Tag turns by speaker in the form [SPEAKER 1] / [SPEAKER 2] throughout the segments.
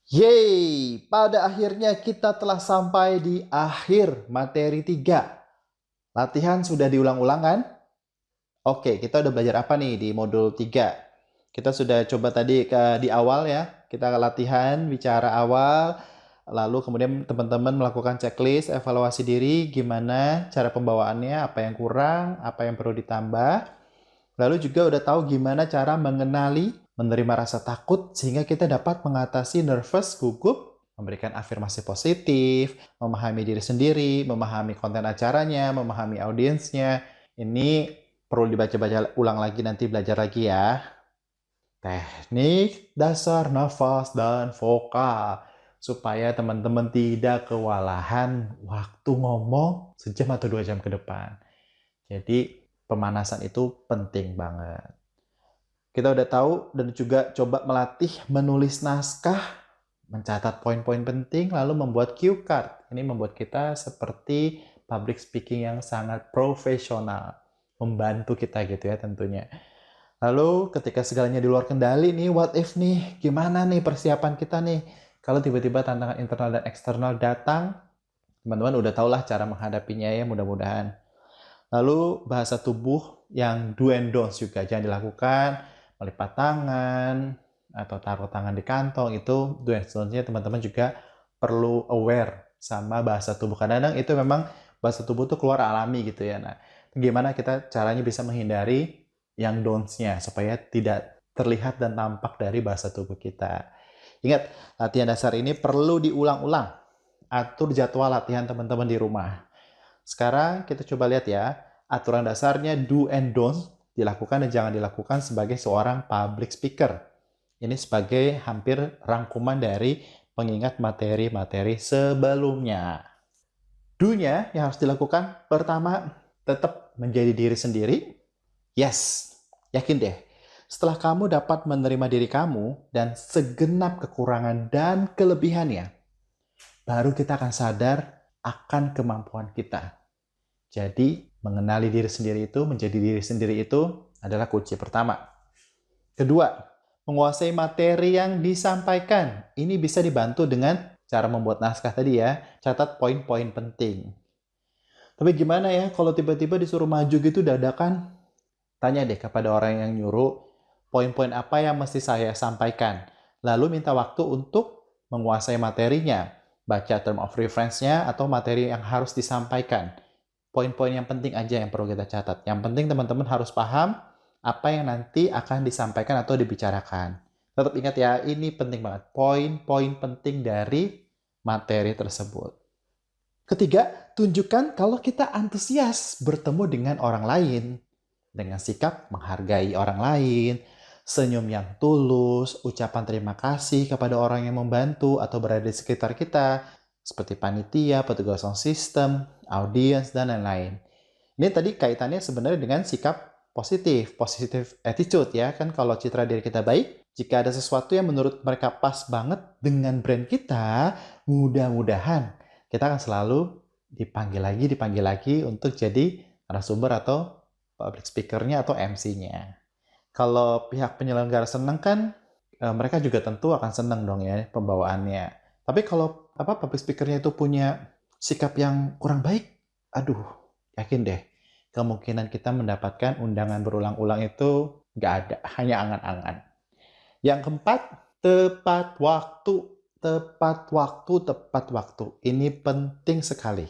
[SPEAKER 1] Yeay, pada akhirnya kita telah sampai di akhir materi 3. Latihan sudah diulang-ulang kan? Oke, kita udah belajar apa nih di modul 3? Kita sudah coba tadi di awal ya, kita latihan bicara awal, lalu kemudian teman-teman melakukan checklist, evaluasi diri, gimana cara pembawaannya, apa yang kurang, apa yang perlu ditambah. Lalu juga udah tahu gimana cara mengenali, menerima rasa takut sehingga kita dapat mengatasi nervous, gugup, memberikan afirmasi positif, memahami diri sendiri, memahami konten acaranya, memahami audiensnya. Ini perlu dibaca-baca ulang lagi, nanti belajar lagi ya. Teknik dasar nafas dan vokal supaya teman-teman tidak kewalahan waktu ngomong sejam atau 2 jam ke depan. Jadi pemanasan itu penting banget. Kita udah tahu dan juga coba melatih menulis naskah, mencatat poin-poin penting, lalu membuat cue card. Ini membuat kita seperti public speaking yang sangat profesional. Membantu kita gitu ya tentunya. Lalu ketika segalanya di luar kendali nih, what if nih? Gimana nih persiapan kita nih? Kalau tiba-tiba tantangan internal dan eksternal datang, teman-teman udah tahulah cara menghadapinya ya mudah-mudahan. Lalu bahasa tubuh yang do and don'ts juga jangan dilakukan, melipat tangan atau taruh tangan di kantong, itu do and don'ts-nya teman-teman juga perlu aware sama bahasa tubuh. Kadang-kadang itu memang bahasa tubuh tuh keluar alami gitu ya. Nah, gimana kita caranya bisa menghindari yang don'ts-nya supaya tidak terlihat dan tampak dari bahasa tubuh kita. Ingat, latihan dasar ini perlu diulang-ulang. Atur jadwal latihan teman-teman di rumah. Sekarang kita coba lihat ya, aturan dasarnya do and don't dilakukan dan jangan dilakukan sebagai seorang public speaker. Ini sebagai hampir rangkuman dari pengingat materi-materi sebelumnya. Do-nya yang harus dilakukan, pertama, tetap menjadi diri sendiri. Yes, yakin deh. Setelah kamu dapat menerima diri kamu dan segenap kekurangan dan kelebihannya, baru kita akan sadar akan kemampuan kita. Jadi, mengenali diri sendiri itu, menjadi diri sendiri itu adalah kunci pertama. Kedua, menguasai materi yang disampaikan. Ini bisa dibantu dengan cara membuat naskah tadi ya. Catat poin-poin penting. Tapi gimana ya kalau tiba-tiba disuruh maju gitu dadakan? Tanya deh kepada orang yang nyuruh, poin-poin apa yang mesti saya sampaikan. Lalu minta waktu untuk menguasai materinya. Baca term of reference-nya atau materi yang harus disampaikan. Poin-poin yang penting aja yang perlu kita catat. Yang penting teman-teman harus paham apa yang nanti akan disampaikan atau dibicarakan. Tetap ingat ya, ini penting banget. Poin-poin penting dari materi tersebut. Ketiga, tunjukkan kalau kita antusias bertemu dengan orang lain. Dengan sikap menghargai orang lain, senyum yang tulus, ucapan terima kasih kepada orang yang membantu atau berada di sekitar kita, seperti panitia, petugas sound system, audiens, dan lain-lain. Ini tadi kaitannya sebenarnya dengan sikap positive attitude ya. Kan kalau citra diri kita baik, jika ada sesuatu yang menurut mereka pas banget dengan brand kita, mudah-mudahan kita akan selalu dipanggil lagi untuk jadi narasumber atau public speaker-nya atau MC-nya. Kalau pihak penyelenggara senang kan, mereka juga tentu akan senang dong ya pembawaannya. Tapi kalau public speaker-nya itu punya sikap yang kurang baik, aduh, yakin deh, kemungkinan kita mendapatkan undangan berulang-ulang itu nggak ada, hanya angan-angan. Yang keempat, tepat waktu. Tepat waktu, tepat waktu. Ini penting sekali.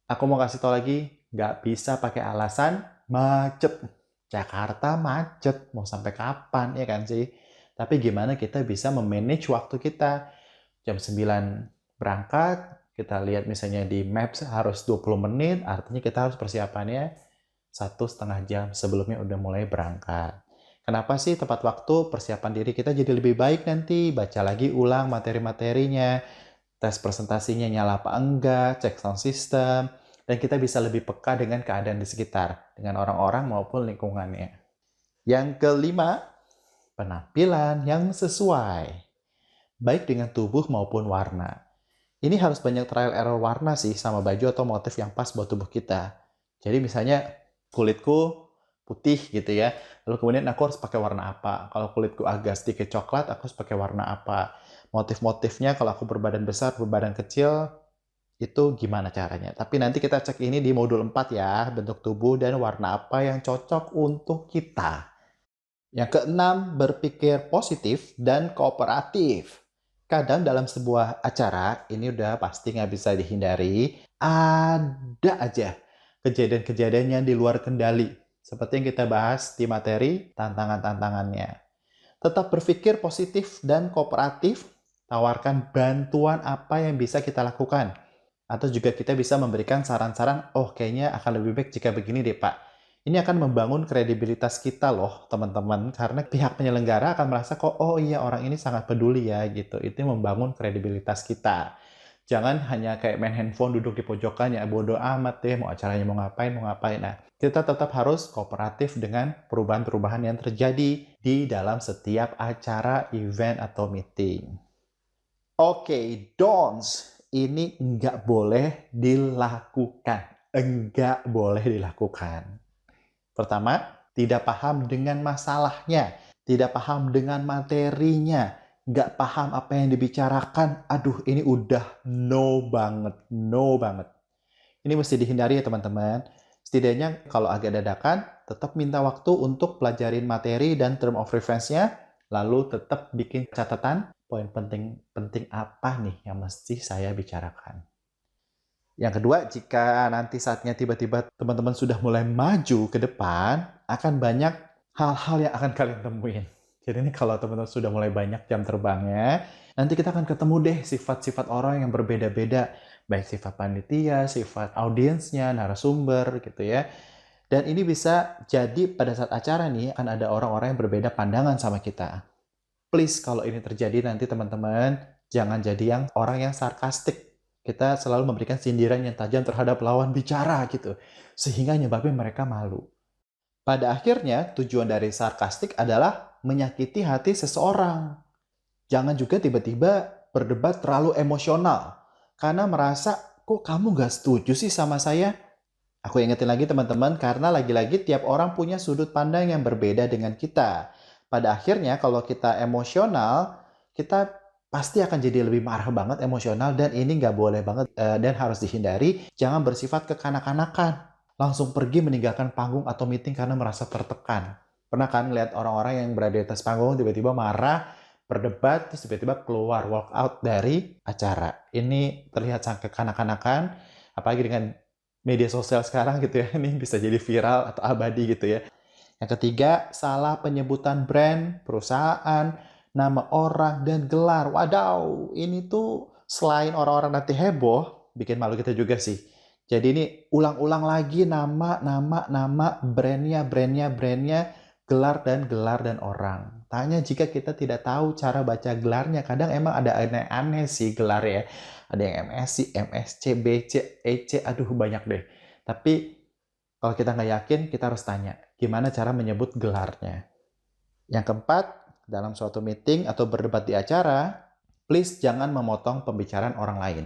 [SPEAKER 1] Aku mau kasih tau lagi, nggak bisa pakai alasan macet. Jakarta macet, mau sampai kapan ya kan sih? Tapi gimana kita bisa memanage waktu kita? Jam 9 berangkat, kita lihat misalnya di Maps harus 20 menit, artinya kita harus persiapannya 1,5 jam sebelumnya udah mulai berangkat. Kenapa sih tepat waktu? Persiapan diri kita jadi lebih baik nanti, baca lagi ulang materi-materinya, tes presentasinya nyala apa enggak, cek sound system, dan kita bisa lebih peka dengan keadaan di sekitar, dengan orang-orang maupun lingkungannya. Yang kelima, penampilan yang sesuai, baik dengan tubuh maupun warna. Ini harus banyak trial error warna sih sama baju atau motif yang pas buat tubuh kita. Jadi misalnya kulitku putih gitu ya, lalu kemudian aku harus pakai warna apa? Kalau kulitku agak sedikit coklat, aku harus pakai warna apa? motif-motifnya kalau aku berbadan besar, berbadan kecil, itu gimana caranya. Tapi nanti kita cek ini di modul 4 ya, bentuk tubuh dan warna apa yang cocok untuk kita. Yang keenam, berpikir positif dan kooperatif. Kadang dalam sebuah acara, ini udah pasti nggak bisa dihindari, ada aja kejadian-kejadian yang di luar kendali. Seperti yang kita bahas di materi tantangan-tantangannya. Tetap berpikir positif dan kooperatif, tawarkan bantuan apa yang bisa kita lakukan. Atau juga kita bisa memberikan saran-saran, oh kayaknya akan lebih baik jika begini deh Pak. Ini akan membangun kredibilitas kita loh teman-teman, karena pihak penyelenggara akan merasa kok oh iya orang ini sangat peduli ya gitu. Itu membangun kredibilitas kita. Jangan hanya kayak main handphone duduk di pojokan ya bodo amat deh mau acaranya mau ngapain. Nah, kita tetap harus kooperatif dengan perubahan-perubahan yang terjadi di dalam setiap acara, event, atau meeting. Oke, don'ts. Ini nggak boleh dilakukan. Enggak boleh dilakukan. Pertama, tidak paham dengan masalahnya, tidak paham dengan materinya, nggak paham apa yang dibicarakan. Aduh, ini udah no banget, no banget. Ini mesti dihindari ya teman-teman. Setidaknya kalau agak dadakan, tetap minta waktu untuk pelajarin materi dan term of reference-nya, lalu tetap bikin catatan poin penting apa nih yang mesti saya bicarakan. Yang kedua, jika nanti saatnya tiba-tiba teman-teman sudah mulai maju ke depan, akan banyak hal-hal yang akan kalian temuin. Jadi ini kalau teman-teman sudah mulai banyak jam terbangnya, nanti kita akan ketemu deh sifat-sifat orang yang berbeda-beda. Baik sifat panitia, sifat audiensnya, narasumber gitu ya. Dan ini bisa jadi pada saat acara nih akan ada orang-orang yang berbeda pandangan sama kita. Please kalau ini terjadi nanti teman-teman, jangan jadi yang orang yang sarkastik. Kita selalu memberikan sindiran yang tajam terhadap lawan bicara gitu. Sehingga nyebabin mereka malu. Pada akhirnya, tujuan dari sarkastik adalah menyakiti hati seseorang. Jangan juga tiba-tiba berdebat terlalu emosional. Karena merasa, kok kamu gak setuju sih sama saya? Aku ingetin lagi teman-teman, karena lagi-lagi tiap orang punya sudut pandang yang berbeda dengan kita. Pada akhirnya, kalau kita emosional, kita pasti akan jadi lebih marah banget emosional dan ini nggak boleh banget dan harus dihindari. Jangan bersifat kekanak-kanakan. Langsung pergi meninggalkan panggung atau meeting karena merasa tertekan. Pernah kan lihat orang-orang yang berada di atas panggung tiba-tiba marah, berdebat, terus tiba-tiba keluar, walk out dari acara. Ini terlihat sangat kekanak-kanakan, apalagi dengan media sosial sekarang gitu ya. Ini bisa jadi viral atau abadi gitu ya. Yang ketiga, salah penyebutan brand, perusahaan, nama orang, dan gelar. Wadaw, ini tuh selain orang-orang nanti heboh, bikin malu kita juga sih. Jadi ini ulang-ulang lagi nama, brandnya, gelar dan orang. Tanya jika kita tidak tahu cara baca gelarnya. Kadang emang ada aneh-aneh sih gelar ya. Ada yang MSc, MSc, BC, EC, aduh banyak deh. Tapi kalau kita nggak yakin, kita harus tanya, gimana cara menyebut gelarnya. Yang keempat, dalam suatu meeting atau berdebat di acara, please jangan memotong pembicaraan orang lain.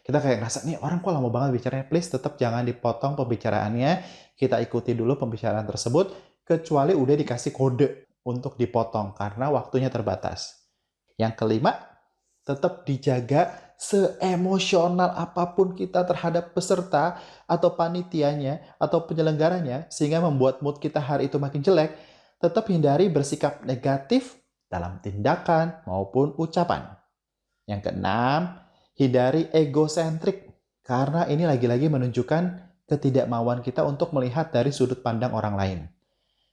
[SPEAKER 1] Kita kayak ngerasa, nih orang kok lama banget bicaranya, please tetap jangan dipotong pembicaraannya, kita ikuti dulu pembicaraan tersebut, kecuali udah dikasih kode untuk dipotong, karena waktunya terbatas. Yang kelima, tetap dijaga seemosional apapun kita terhadap peserta atau panitianya atau penyelenggaranya, sehingga membuat mood kita hari itu makin jelek, tetap hindari bersikap negatif dalam tindakan maupun ucapan. Yang keenam, hindari egosentrik, karena ini lagi-lagi menunjukkan ketidakmauan kita untuk melihat dari sudut pandang orang lain.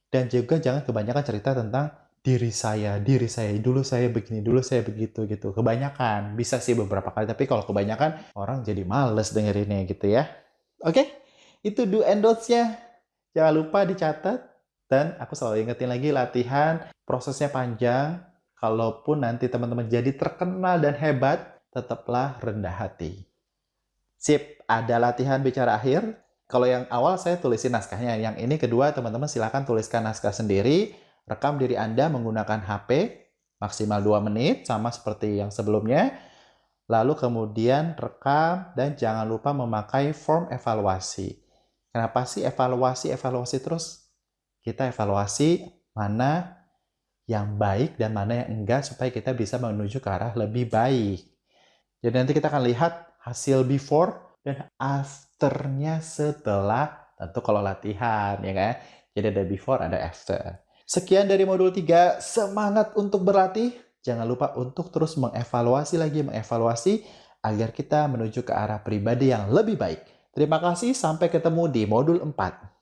[SPEAKER 1] Dan juga jangan kebanyakan cerita tentang diri saya, dulu saya begini, dulu saya begitu gitu. Kebanyakan, bisa sih beberapa kali, tapi kalau kebanyakan orang jadi males dengerinnya gitu ya. Oke, itu do and don'ts-nya. Jangan lupa dicatat. Dan aku selalu ingetin lagi, latihan prosesnya panjang. Kalaupun nanti teman-teman jadi terkenal dan hebat, tetaplah rendah hati. Sip, ada latihan bicara akhir. Kalau yang awal saya tulisin naskahnya. Yang ini kedua, teman-teman silakan tuliskan naskah sendiri. Rekam diri Anda menggunakan HP, maksimal 2 menit, sama seperti yang sebelumnya. Lalu kemudian rekam dan jangan lupa memakai form evaluasi. Kenapa sih evaluasi terus? Kita evaluasi mana yang baik dan mana yang enggak supaya kita bisa menuju ke arah lebih baik. Jadi nanti kita akan lihat hasil before dan after-nya setelah tentu kalau latihan ya kan. Jadi ada before, ada after. Sekian dari modul 3, semangat untuk berlatih. Jangan lupa untuk terus mengevaluasi agar kita menuju ke arah pribadi yang lebih baik. Terima kasih, sampai ketemu di modul 4.